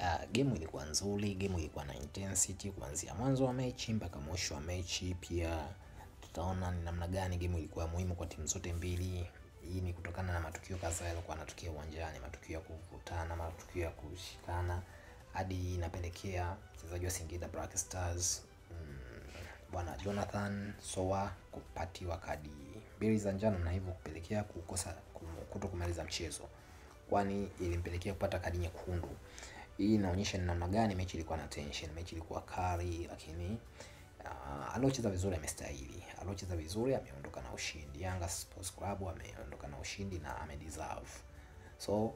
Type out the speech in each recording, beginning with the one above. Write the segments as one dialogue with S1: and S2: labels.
S1: Ya, game ilikuwa nzuri, game ilikuwa na intensity kuanzia mwanzo wa mechi mpaka mwisho wa mechi. Pia tutaona ni namna gani game ilikuwa muhimu kwa timu zote mbili. Hii ni kutokana na matukio kadhaa yalikuwa yanatokea uwanjani, matukio ya kuvutana, matukio ya kushikana, hadi inapelekea mchezaji wa Singida Black Stars bwana Jonathan Sowa kupatiwa kadi mbili za njano na hivyo kupelekea kutokumaliza mchezo, kwani ilimpelekea kupata kadi nyekundu. Hii inaonyesha ni namna gani mechi ilikuwa na tension, mechi ilikuwa kali, lakini aliocheza vizuri amestahili. Aliocheza vizuri ameondoka na ushindi. Yanga Sports Club ameondoka na ushindi na amedeserve. So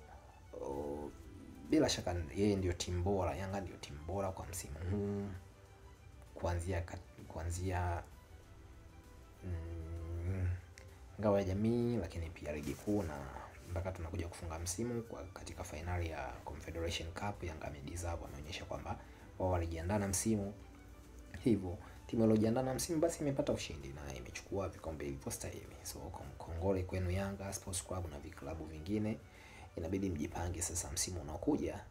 S1: bila shaka yeye ndio timu bora, Yanga ndio timu bora kwa msimu huu kuanzia ngao ya jamii, lakini pia ligi kuu na mpaka tunakuja kufunga msimu kwa katika finali ya Confederation Cup. Yanga amedeserve, ameonyesha kwamba wao walijiandaa na msimu. Hivyo timu iliyojiandaa na msimu basi imepata ushindi na imechukua vikombe ilivyostahili. So kongole kwenu Yanga Sports Club na viklabu vingine. Inabidi mjipange sasa, msimu unaokuja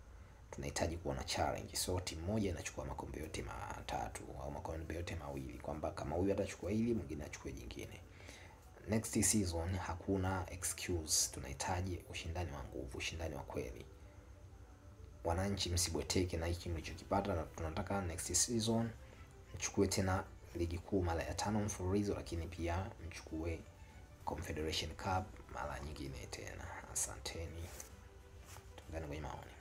S1: tunahitaji kuwa na challenge. So timu moja inachukua makombe yote matatu au makombe yote mawili, kwamba kama huyu atachukua hili mwingine achukue jingine. Next season hakuna excuse, tunahitaji ushindani wa nguvu, ushindani wa kweli. Wananchi msibweteke na hiki mlichokipata, na tunataka next season mchukue tena ligi kuu mara ya 5 mfululizo, lakini pia mchukue Confederation Cup mara nyingine tena. Asanteni. Tungane kwenye maoni.